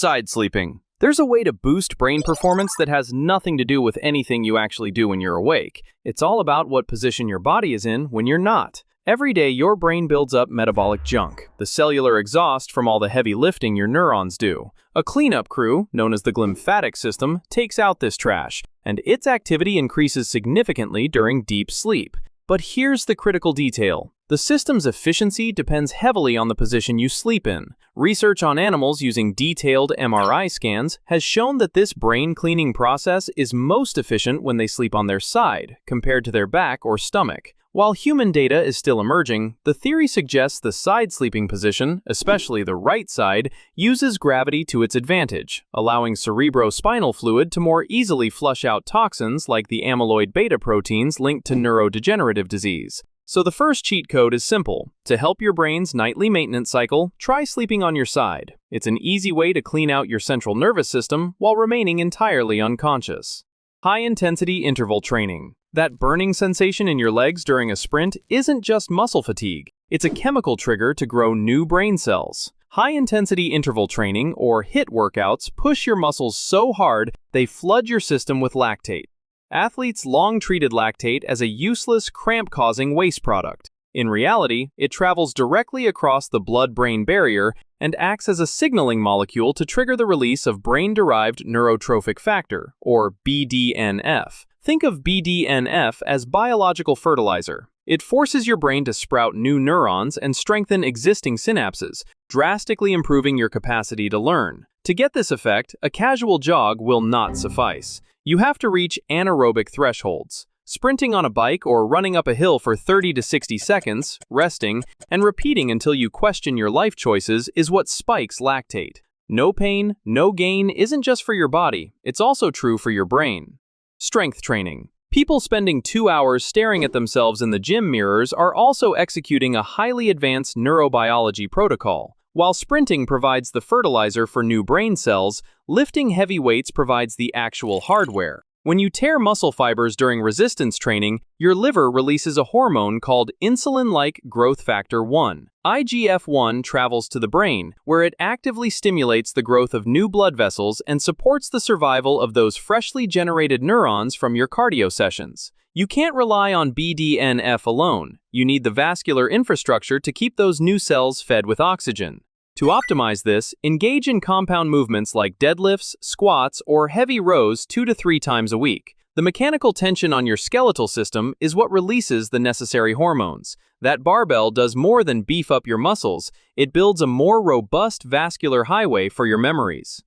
Side sleeping. There's a way to boost brain performance that has nothing to do with anything you actually do when you're awake. It's all about what position your body is in when you're not. Every day, your brain builds up metabolic junk, the cellular exhaust from all the heavy lifting your neurons do. A cleanup crew, known as the glymphatic system, takes out this trash, and its activity increases significantly during deep sleep. But here's the critical detail. The system's efficiency depends heavily on the position you sleep in. Research on animals using detailed MRI scans has shown that this brain-cleaning process is most efficient when they sleep on their side, compared to their back or stomach. While human data is still emerging, the theory suggests the side sleeping position, especially the right side, uses gravity to its advantage, allowing cerebrospinal fluid to more easily flush out toxins like the amyloid beta proteins linked to neurodegenerative disease. So the first cheat code is simple. To help your brain's nightly maintenance cycle, try sleeping on your side. It's an easy way to clean out your central nervous system while remaining entirely unconscious. High-intensity interval training. That burning sensation in your legs during a sprint isn't just muscle fatigue. It's a chemical trigger to grow new brain cells. High-intensity interval training, or HIIT workouts, push your muscles so hard they flood your system with lactate. Athletes long treated lactate as a useless, cramp-causing waste product. In reality, it travels directly across the blood-brain barrier and acts as a signaling molecule to trigger the release of brain-derived neurotrophic factor, or BDNF. Think of BDNF as biological fertilizer. It forces your brain to sprout new neurons and strengthen existing synapses, drastically improving your capacity to learn. To get this effect, a casual jog will not suffice. You have to reach anaerobic thresholds. Sprinting on a bike or running up a hill for 30 to 60 seconds, resting, and repeating until you question your life choices is what spikes lactate. No pain, no gain isn't just for your body, it's also true for your brain. Strength training. People spending 2 hours staring at themselves in the gym mirrors are also executing a highly advanced neurobiology protocol. While sprinting provides the fertilizer for new brain cells, lifting heavy weights provides the actual hardware. When you tear muscle fibers during resistance training, your liver releases a hormone called insulin-like growth factor 1. IGF-1 travels to the brain, where it actively stimulates the growth of new blood vessels and supports the survival of those freshly generated neurons from your cardio sessions. You can't rely on BDNF alone. You need the vascular infrastructure to keep those new cells fed with oxygen. To optimize this, engage in compound movements like deadlifts, squats, or heavy rows 2 to 3 times a week. The mechanical tension on your skeletal system is what releases the necessary hormones. That barbell does more than beef up your muscles, it builds a more robust vascular highway for your memories.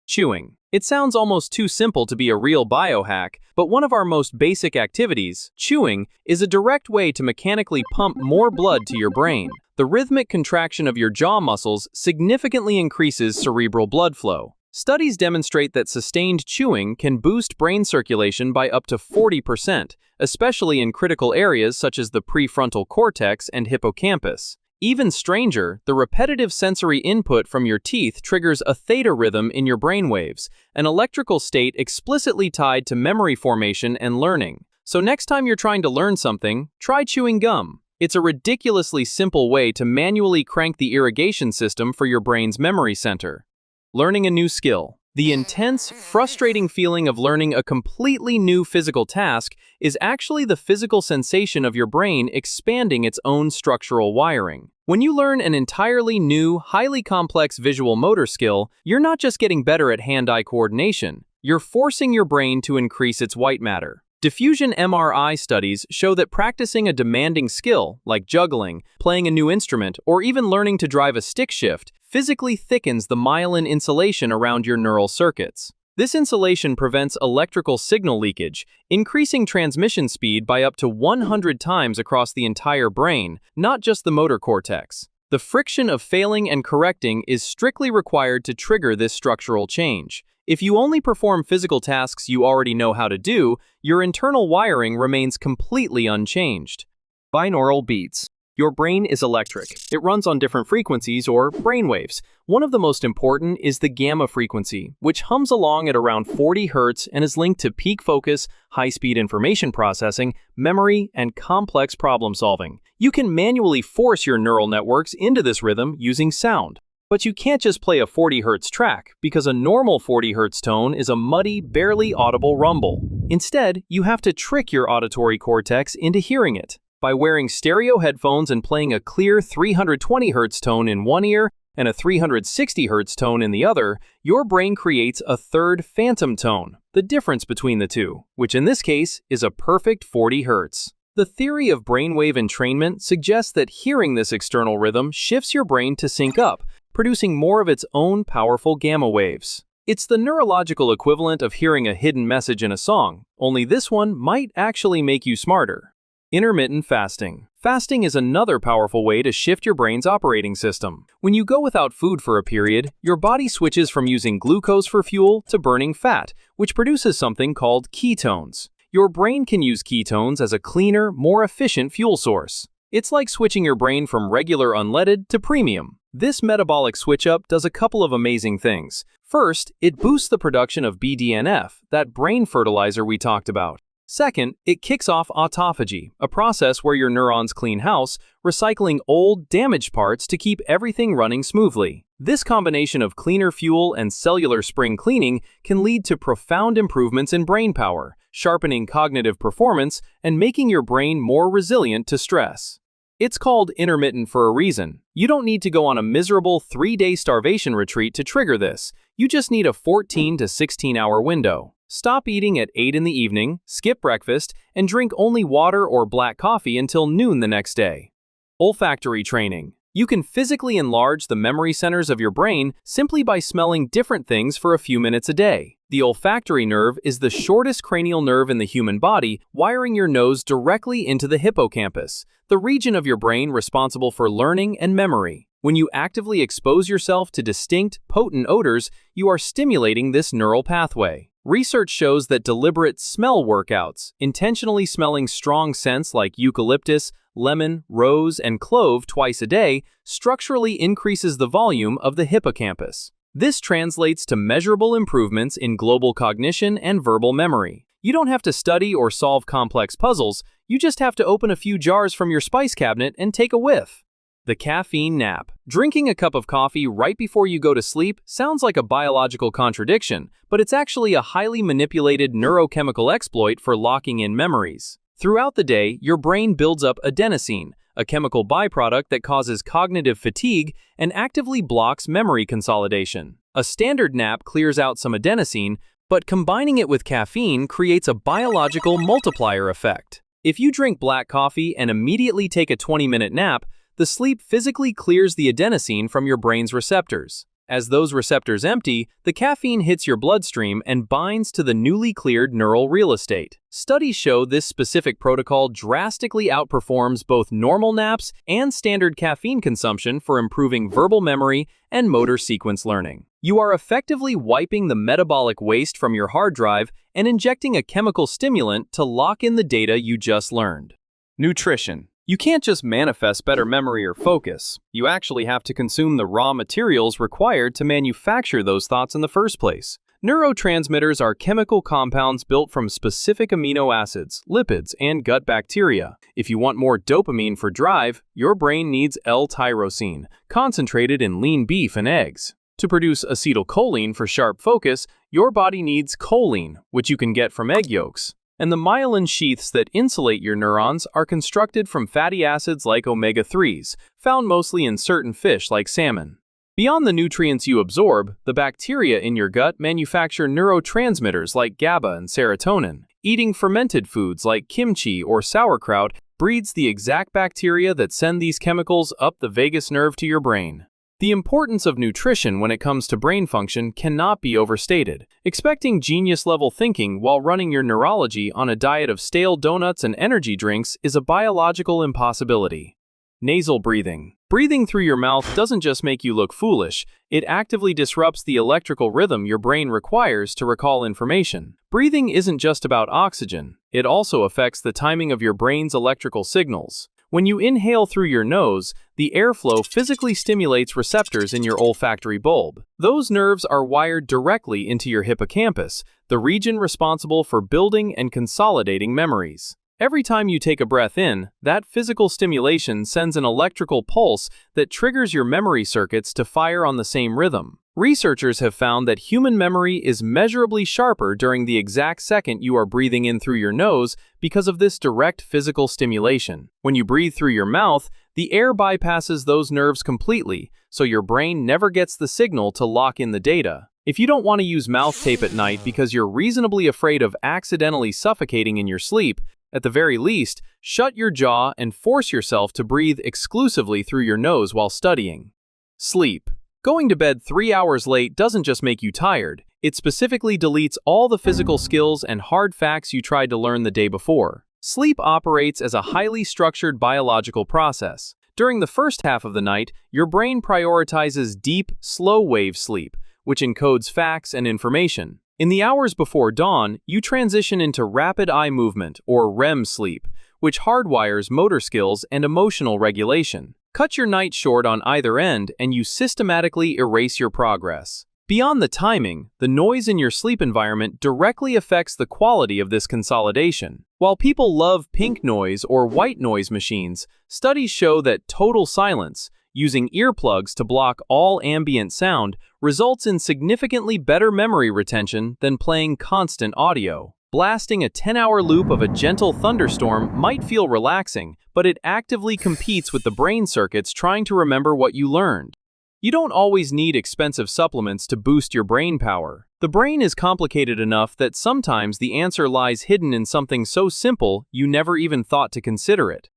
Chewing. It sounds almost too simple to be a real biohack, but one of our most basic activities, chewing, is a direct way to mechanically pump more blood to your brain. The rhythmic contraction of your jaw muscles significantly increases cerebral blood flow. Studies demonstrate that sustained chewing can boost brain circulation by up to 40%, especially in critical areas such as the prefrontal cortex and hippocampus. Even stranger, the repetitive sensory input from your teeth triggers a theta rhythm in your brainwaves, an electrical state explicitly tied to memory formation and learning. So next time you're trying to learn something, try chewing gum. It's a ridiculously simple way to manually crank the irrigation system for your brain's memory center. Learning a new skill. The intense, frustrating feeling of learning a completely new physical task is actually the physical sensation of your brain expanding its own structural wiring. When you learn an entirely new, highly complex visual motor skill, you're not just getting better at hand-eye coordination, you're forcing your brain to increase its white matter. Diffusion MRI studies show that practicing a demanding skill, like juggling, playing a new instrument, or even learning to drive a stick shift, physically thickens the myelin insulation around your neural circuits. This insulation prevents electrical signal leakage, increasing transmission speed by up to 100 times across the entire brain, not just the motor cortex. The friction of failing and correcting is strictly required to trigger this structural change. If you only perform physical tasks you already know how to do, your internal wiring remains completely unchanged. Binaural Beats. Your brain is electric. It runs on different frequencies, or brainwaves. One of the most important is the gamma frequency, which hums along at around 40 Hz and is linked to peak focus, high-speed information processing, memory, and complex problem solving. You can manually force your neural networks into this rhythm using sound. But you can't just play a 40 Hz track, because a normal 40 Hz tone is a muddy, barely audible rumble. Instead, you have to trick your auditory cortex into hearing it. By wearing stereo headphones and playing a clear 320 Hz tone in one ear and a 360 Hz tone in the other, your brain creates a third phantom tone, the difference between the two, which in this case is a perfect 40 Hz. The theory of brainwave entrainment suggests that hearing this external rhythm shifts your brain to sync up, producing more of its own powerful gamma waves. It's the neurological equivalent of hearing a hidden message in a song, only this one might actually make you smarter. Intermittent fasting. Fasting is another powerful way to shift your brain's operating system. When you go without food for a period, your body switches from using glucose for fuel to burning fat, which produces something called ketones. Your brain can use ketones as a cleaner, more efficient fuel source. It's like switching your brain from regular unleaded to premium. This metabolic switch-up does a couple of amazing things. First, it boosts the production of BDNF, that brain fertilizer we talked about. Second, it kicks off autophagy, a process where your neurons clean house, recycling old, damaged parts to keep everything running smoothly. This combination of cleaner fuel and cellular spring cleaning can lead to profound improvements in brain power, sharpening cognitive performance, and making your brain more resilient to stress. It's called intermittent for a reason. You don't need to go on a miserable 3-day starvation retreat to trigger this. You just need a 14 to 16-hour window. Stop eating at 8 in the evening, skip breakfast, and drink only water or black coffee until noon the next day. Olfactory training. You can physically enlarge the memory centers of your brain simply by smelling different things for a few minutes a day. The olfactory nerve is the shortest cranial nerve in the human body, wiring your nose directly into the hippocampus, the region of your brain responsible for learning and memory. When you actively expose yourself to distinct, potent odors, you are stimulating this neural pathway. Research shows that deliberate smell workouts, intentionally smelling strong scents like eucalyptus, lemon, rose, and clove twice a day, structurally increases the volume of the hippocampus. This translates to measurable improvements in global cognition and verbal memory. You don't have to study or solve complex puzzles, you just have to open a few jars from your spice cabinet and take a whiff. The caffeine nap. Drinking a cup of coffee right before you go to sleep sounds like a biological contradiction, but it's actually a highly manipulated neurochemical exploit for locking in memories. Throughout the day, your brain builds up adenosine, a chemical byproduct that causes cognitive fatigue and actively blocks memory consolidation. A standard nap clears out some adenosine, but combining it with caffeine creates a biological multiplier effect. If you drink black coffee and immediately take a 20-minute nap, the sleep physically clears the adenosine from your brain's receptors. As those receptors empty, the caffeine hits your bloodstream and binds to the newly cleared neural real estate. Studies show this specific protocol drastically outperforms both normal naps and standard caffeine consumption for improving verbal memory and motor sequence learning. You are effectively wiping the metabolic waste from your hard drive and injecting a chemical stimulant to lock in the data you just learned. Nutrition. You can't just manifest better memory or focus. You actually have to consume the raw materials required to manufacture those thoughts in the first place. Neurotransmitters are chemical compounds built from specific amino acids, lipids, and gut bacteria. If you want more dopamine for drive, your brain needs L-tyrosine, concentrated in lean beef and eggs. To produce acetylcholine for sharp focus, your body needs choline, which you can get from egg yolks. And the myelin sheaths that insulate your neurons are constructed from fatty acids like omega-3s, found mostly in certain fish like salmon. Beyond the nutrients you absorb, the bacteria in your gut manufacture neurotransmitters like GABA and serotonin. Eating fermented foods like kimchi or sauerkraut breeds the exact bacteria that send these chemicals up the vagus nerve to your brain. The importance of nutrition when it comes to brain function cannot be overstated. Expecting genius-level thinking while running your neurology on a diet of stale donuts and energy drinks is a biological impossibility. Nasal breathing. Breathing through your mouth doesn't just make you look foolish, it actively disrupts the electrical rhythm your brain requires to recall information. Breathing isn't just about oxygen, it also affects the timing of your brain's electrical signals. When you inhale through your nose, the airflow physically stimulates receptors in your olfactory bulb. Those nerves are wired directly into your hippocampus, the region responsible for building and consolidating memories. Every time you take a breath in, that physical stimulation sends an electrical pulse that triggers your memory circuits to fire on the same rhythm. Researchers have found that human memory is measurably sharper during the exact second you are breathing in through your nose because of this direct physical stimulation. When you breathe through your mouth, the air bypasses those nerves completely, so your brain never gets the signal to lock in the data. If you don't want to use mouth tape at night because you're reasonably afraid of accidentally suffocating in your sleep, at the very least, shut your jaw and force yourself to breathe exclusively through your nose while studying. Sleep. Going to bed 3 hours late doesn't just make you tired, it specifically deletes all the physical skills and hard facts you tried to learn the day before. Sleep operates as a highly structured biological process. During the first half of the night, your brain prioritizes deep, slow-wave sleep, which encodes facts and information. In the hours before dawn, you transition into rapid eye movement, or REM sleep, which hardwires motor skills and emotional regulation. Cut your night short on either end and you systematically erase your progress. Beyond the timing, the noise in your sleep environment directly affects the quality of this consolidation. While people love pink noise or white noise machines, studies show that total silence, using earplugs to block all ambient sound, results in significantly better memory retention than playing constant audio. Blasting a 10-hour loop of a gentle thunderstorm might feel relaxing, but it actively competes with the brain circuits trying to remember what you learned. You don't always need expensive supplements to boost your brain power. The brain is complicated enough that sometimes the answer lies hidden in something so simple you never even thought to consider it.